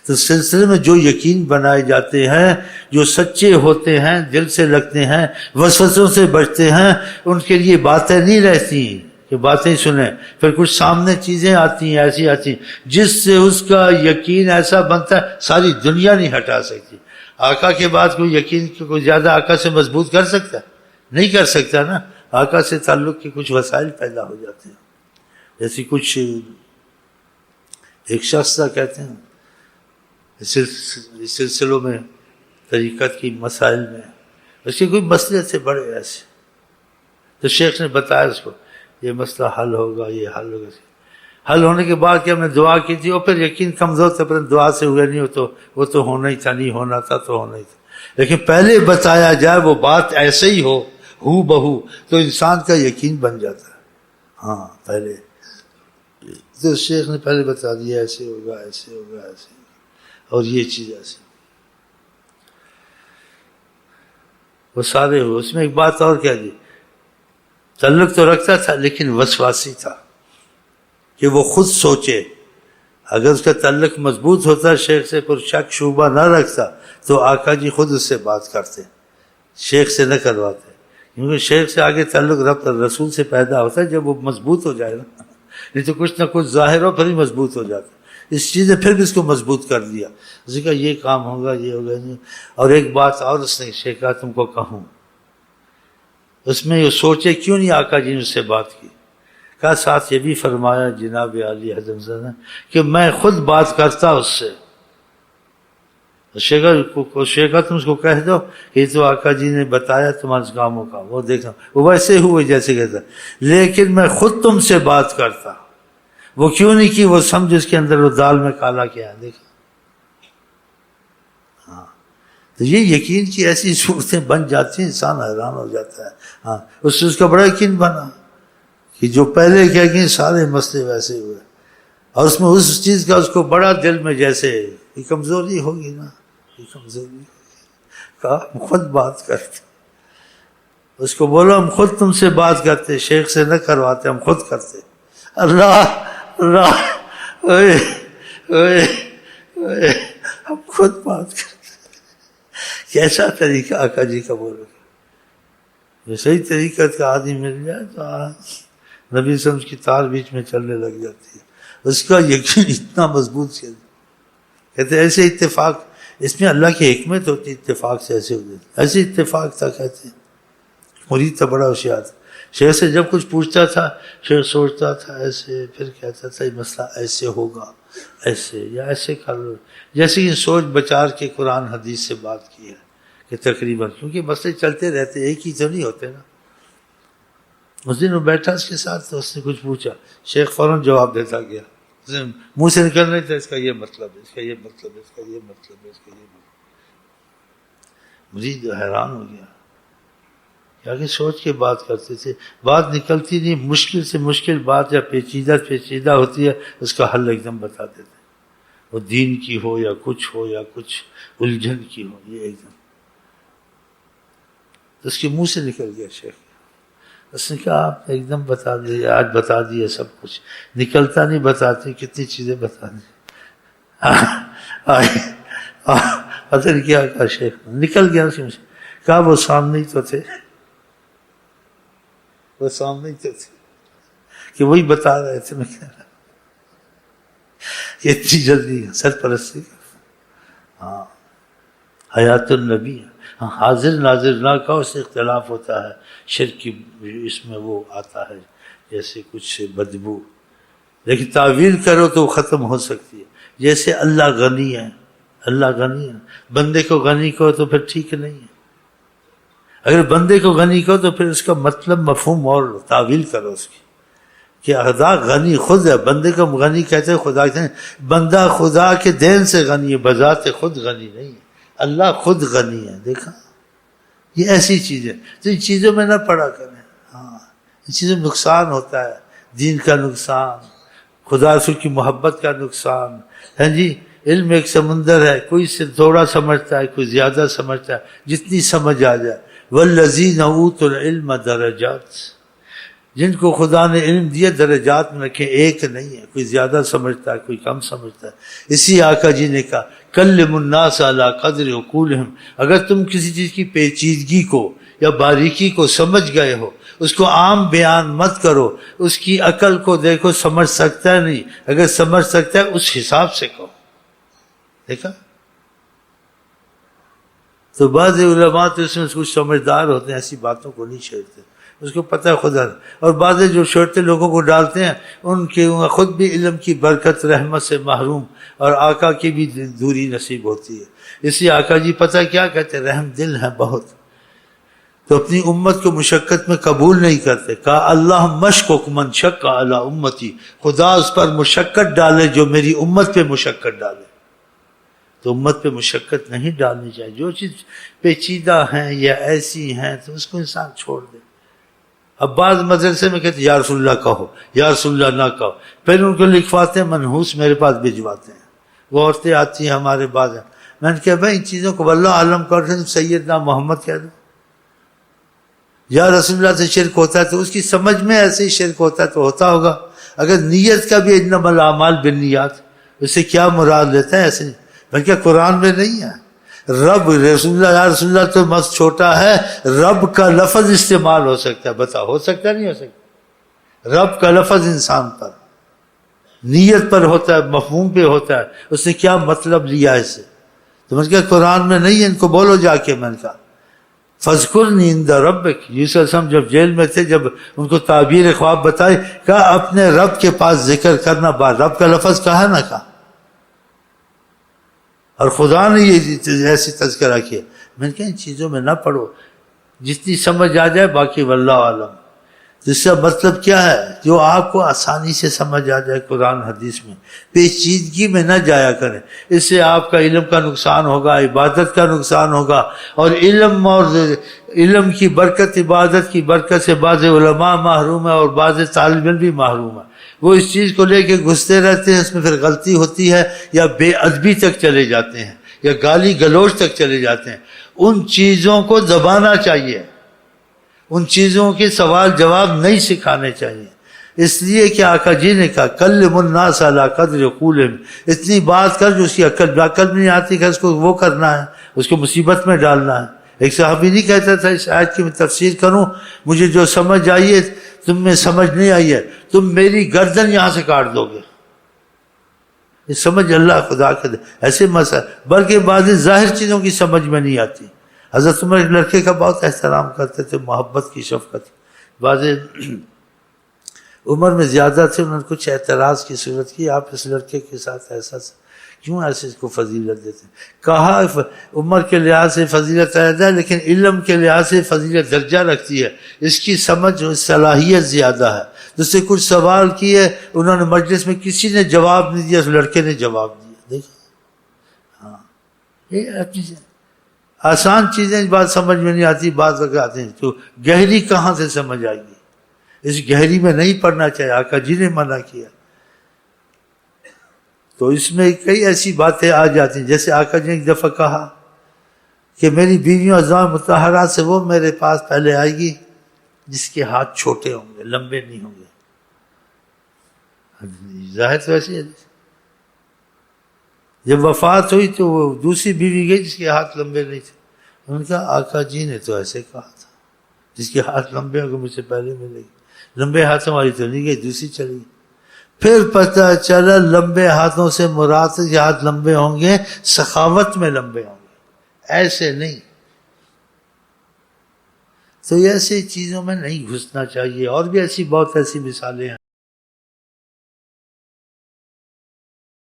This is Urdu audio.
تو سلسلے میں جو یقین بنائے جاتے ہیں، جو سچے ہوتے ہیں، دل سے لگتے ہیں، وسوسوں سے بچتے ہیں، ان کے لیے باتیں نہیں رہتی کہ باتیں سنیں، پھر کچھ سامنے چیزیں آتی ہیں، ایسی آتی ہیں جس سے اس کا یقین ایسا بنتا ہے ساری دنیا نہیں ہٹا سکتی۔ آقا کے بعد کوئی یقین کوئی زیادہ آقا سے مضبوط کر سکتا ہے؟ نہیں کر سکتا نا۔ آقا سے تعلق کے کچھ وسائل پیدا ہو جاتے ہیں، جیسے کچھ ایک شخص تھا، کہتے ہیں اس سلسلوں میں طریقت کی مسائل میں اس کے کوئی مسئلے تھے بڑے ایسے، تو شیخ نے بتایا اس کو یہ مسئلہ حل ہوگا، یہ حل ہوگا۔ حل ہونے کے بعد کہ ہم نے دعا کی تھی، اور پھر یقین کمزور تھا، پر دعا سے ہوئے نہیں، وہ تو ہونا ہی تھا، نہیں ہونا تھا تو ہونا ہی تھا، لیکن پہلے بتایا جائے وہ بات ایسے ہی ہو بہو تو انسان کا یقین بن جاتا ہے۔ ہاں پہلے تو شیخ نے پہلے بتا دیا ایسے ہوگا، ایسے ہوگا، ایسے ہوگا، اور یہ چیز ایسے، وہ سارے ہوئے۔ اس میں ایک بات اور کہہ دی، تعلق تو رکھتا تھا لیکن وسواسی تھا کہ وہ خود سوچے۔ اگر اس کا تعلق مضبوط ہوتا، شیخ سے پر شک شبہ نہ رکھتا، تو آقا جی خود اس سے بات کرتے، شیخ سے نہ کرواتے، کیونکہ شیخ سے آگے تعلق رب رسول سے پیدا ہوتا ہے جب وہ مضبوط ہو جائے نا، نہیں تو کچھ نہ کچھ ظاہر ہو پھر ہی مضبوط ہو جاتا۔ اس چیز نے پھر بھی اس کو مضبوط کر دیا، اس نے کہا یہ کام ہوگا، یہ ہوگا نہیں۔ اور ایک بات اور اس نے شیخ کہا تم کو کہوں، اس میں یہ سوچے کیوں نہیں آقا جی نے اس سے بات کی، کہا ساتھ یہ بھی فرمایا جناب عالی حضرت نے کہ میں خود بات کرتا اس سے۔ شیخا تم اس کو کہہ دو کہ تو آقا جی نے بتایا تمہارے کاموں کا، وہ دیکھا وہ ویسے ہوئے جیسے کہتا، لیکن میں خود تم سے بات کرتا۔ وہ کیوں نہیں کی؟ وہ سمجھ اس کے اندر وہ دال میں کالا کیا ہے، دیکھا۔ ہاں تو یہ یقین کی ایسی صورتیں بن جاتی ہیں، انسان حیران ہو جاتا ہے۔ ہاں اس سے اس کا بڑا یقین بنا کہ جو پہلے کہہ گئے سارے مسئلے ویسے ہوئے، اور اس میں اس چیز کا اس کو بڑا دل میں جیسے یہ کمزوری ہوگی نا، یہ کمزوری کہا ہم خود بات کرتے، اس کو بولو ہم خود تم سے بات کرتے، شیخ سے نہ کرواتے، ہم خود کرتے۔ اللہ اللہ اوئے اوئے اوئے ہم خود بات کرتے۔ کیسا طریقہ آقا جی کا بولو گے؟ صحیح طریقہ کا آدمی مل جائے تو نبی صلی اللہ علیہ وسلم کی تار بیچ میں چلنے لگ جاتی ہے، اس کا یقین اتنا مضبوط کہتے ایسے اتفاق، اس میں اللہ کی حکمت ہوتی، اتفاق سے ایسے ہو جاتے، ایسے اتفاق تھا۔ کہتے ہیں مرید تھا بڑا ہوشیار تھا، شیخ سے جب کچھ پوچھتا تھا شیخ سوچتا تھا ایسے، پھر کہتا تھا یہ مسئلہ ایسے ہوگا، ایسے یا ایسے کر لو، جیسے کہ سوچ بچار کے قرآن حدیث سے بات کی ہے کہ تقریباً، کیونکہ مسئلے چلتے رہتے ایک ہی تو نہیں ہوتے نا۔ اس دن وہ بیٹھا اس کے ساتھ تو اس نے کچھ پوچھا، شیخ فوراً جواب دیتا گیا، منہ سے نکل نہیں تھا اس کا یہ مطلب ہے، اس کا یہ مطلب ہے، اس کا یہ مطلب ہے، اس کا یہ مطلب۔ مرید حیران ہو گیا کہ آگے سوچ کے بات کرتے تھے، بات نکلتی نہیں، مشکل سے مشکل بات یا پیچیدہ ہوتی ہے اس کا حل ایک دم بتا دیتے، وہ دین کی ہو یا کچھ الجھن کی ہو، یہ ایک دم اس کے منہ سے نکل گیا شیخ۔ اس نے کہا آپ ایک دم بتا دیے، آج بتا دیے سب کچھ، نکلتا نہیں بتاتے، کتنی چیزیں بتا دی، پتہ نہیں کیا کہا شیخ، نکل گیا اس میں سے۔ کہا وہ سامنے ہی تو تھے، وہ سامنے ہی تو تھے کہ وہی بتا رہے تھے، میں کہہ رہا کہ اتنی جلدی سرپرستی ہاں حیات النبی، حاضر ناظر نہ کا اس سے اختلاف ہوتا ہے، شرک کی اس میں وہ آتا ہے جیسے کچھ بدبو، لیکن تعویل کرو تو وہ ختم ہو سکتی ہے۔ جیسے اللہ غنی ہے، اللہ غنی ہے، بندے کو غنی کہو تو پھر ٹھیک نہیں ہے، اگر بندے کو غنی کہو تو پھر اس کا مطلب مفہوم اور تعویل کرو اس کی، کہ خدا غنی خود ہے، بندے کو غنی کہتے ہیں، خدا کہتے ہیں، بندہ خدا کے دین سے غنی ہے، بذات خود غنی نہیں ہے، اللہ خود غنی ہے۔ دیکھا یہ ایسی چیزیں، تو ان چیزوں میں نہ پڑا کریں، ہاں ان چیزوں میں نقصان ہوتا ہے، دین کا نقصان، خدا رسول کی محبت کا نقصان ہے جی۔ علم ایک سمندر ہے، کوئی سے تھوڑا سمجھتا ہے، کوئی زیادہ سمجھتا ہے، جتنی سمجھ آ جائے۔ والذین اوتوا العلم درجات، جن کو خدا نے علم دیا درجات میں رکھے، ایک نہیں ہے، کوئی زیادہ سمجھتا ہے، کوئی کم سمجھتا ہے۔ اسی آقا جی نے کہا کلم الناس علی قدر عقولہم، اگر تم کسی چیز کی پیچیدگی کو یا باریکی کو سمجھ گئے ہو، اس کو عام بیان مت کرو، اس کی عقل کو دیکھو سمجھ سکتا ہے نہیں، اگر سمجھ سکتا ہے اس حساب سے کہو. دیکھا؟ تو بعض علماء تو اس میں کچھ سمجھدار ہوتے ہیں، ایسی باتوں کو نہیں چھیڑتے، اس کو پتہ ہے خدا. اور بعض جو چھوٹے لوگوں کو ڈالتے ہیں ان کے خود بھی علم کی برکت رحمت سے محروم اور آقا کی بھی دوری نصیب ہوتی ہے. اس لیے آقا جی پتہ کیا کہتے ہیں، رحم دل ہیں بہت، تو اپنی امت کو مشقت میں قبول نہیں کرتے. کہا اللہ مشکک من شق علی امتی، خدا اس پر مشقت ڈالے جو میری امت پہ مشقت ڈالے. تو امت پہ مشقت نہیں ڈالنی چاہیے. جو چیز پیچیدہ ہیں یا ایسی ہیں تو اس کو انسان چھوڑ دے. اب بعض مدرسے میں کہتے یا رسول اللہ کہو، یا رسول اللہ نہ کہو، پھر ان کو لکھواتے ہیں منحوس میرے پاس بھجواتے ہیں. وہ عورتیں آتی ہیں ہمارے بعض ہیں، میں نے کہا بھائی ان چیزوں کو واللہ عالم کرتے ہیں، سیدنا محمد کہہ دو. یا رسول اللہ سے شرک ہوتا ہے تو اس کی سمجھ میں ایسے ہی شرک ہوتا ہے تو ہوتا ہوگا. اگر نیت کا بھی انما الاعمال بالنیات، اس سے کیا مراد لیتا ہے ایسے نہیں. میں کیا قرآن میں نہیں ہے رب رسول اللہ یا رسول اللہ تو مست چھوٹا ہے، رب کا لفظ استعمال ہو سکتا ہے. بتا ہو سکتا ہے نہیں ہو سکتا؟ رب کا لفظ انسان پر نیت پر ہوتا ہے، مفہوم پہ ہوتا ہے، اس نے کیا مطلب لیا اس سے. تو میں نے کہا قرآن میں نہیں ہے، ان کو بولو جا کے. میں نے کہا فَاذْكُرْنِي عِنْدَ رَبِّكَ. یوسف علیہ السلام جب جیل میں تھے، جب ان کو تعبیر خواب بتائی، کہا اپنے رب کے پاس ذکر کرنا. بات رب کا لفظ کہا نہ کہا، اور خدا نے یہ ایسی تذکرہ کیا. میں نے کہا ان چیزوں میں نہ پڑھو، جتنی سمجھ آ جائے باقی واللہ عالم. تو اس کا مطلب کیا ہے؟ جو آپ کو آسانی سے سمجھ آ جائے قرآن حدیث میں، پیچیدگی میں نہ جایا کریں. اس سے آپ کا علم کا نقصان ہوگا، عبادت کا نقصان ہوگا. اور علم کی برکت، عبادت کی برکت سے بعض علماء محروم ہے اور بعض طالب علم بھی محروم ہے. وہ اس چیز کو لے کے گھستے رہتے ہیں، اس میں پھر غلطی ہوتی ہے، یا بے ادبی تک چلے جاتے ہیں، یا گالی گلوچ تک چلے جاتے ہیں. ان چیزوں کو دبانا چاہیے، ان چیزوں کے سوال جواب نہیں سکھانے چاہیے. اس لیے کہ آقا جی نے کہا کلم الناس علی قدر عقولہم، اتنی بات کر جو اس کی عقل میں نہیں آتی، کہ اس کو وہ کرنا ہے، اس کو مصیبت میں ڈالنا ہے. ایک صحابی نہیں کہتا تھا اس آیت کی میں تفسیر کروں، مجھے جو سمجھ آئی ہے تم میں سمجھ نہیں آئی ہے، تم میری گردن یہاں سے کاٹ دو گے. یہ سمجھ اللہ خدا کے دے ایسے مسئلہ، بلکہ بعض ظاہر چیزوں کی سمجھ میں نہیں آتی. حضرت عمر ایک لڑکے کا بہت احترام کرتے تھے، محبت کی شفقت. بعض عمر میں زیادہ تھے، انہوں نے کچھ اعتراض کی صورت کی، آپ اس لڑکے کے ساتھ ایسا کیوں ایسے اس کو فضیلت دیتے ہیں؟ کہا عمر کے لحاظ سے فضیلت زیادہ ہے، لیکن علم کے لحاظ سے فضیلت درجہ رکھتی ہے، اس کی سمجھ اور صلاحیت زیادہ ہے. جس سے کچھ سوال کیے، انہوں نے مجلس میں کسی نے جواب نہیں دیا، اس لڑکے نے جواب دیا. دیکھا، ہاں یہ اپنی آسان چیزیں بات سمجھ میں نہیں آتی، بعض وقت آتے ہیں تو گہری کہاں سے سمجھ آئے گی. اس گہری میں نہیں پڑھنا چاہیے، آقا جی نے منع کیا. تو اس میں کئی ایسی باتیں آ جاتی ہیں، جیسے آقا جی نے ایک دفعہ کہا کہ میری بیویوں ازواج مطہرات سے وہ میرے پاس پہلے آئے گی جس کے ہاتھ چھوٹے ہوں گے، لمبے نہیں ہوں گے. ظاہر تو ایسی ہے. جب وفات ہوئی تو وہ دوسری بیوی گئی جس کے ہاتھ لمبے نہیں تھے. انہوں نے کہا آقا جی نے تو ایسے کہا تھا، جس کے ہاتھ لمبے ہوں گے مجھ سے پہلے ملے گی. لمبے ہاتھوں والی تو نہیں گئی، دوسری چلی گئی. پھر پتہ چلا لمبے ہاتھوں سے مراد کے ہاتھ لمبے ہوں گے، سخاوت میں لمبے ہوں گے، ایسے نہیں. تو ایسی چیزوں میں نہیں گھسنا چاہیے. اور بھی ایسی بہت ایسی مثالیں ہیں.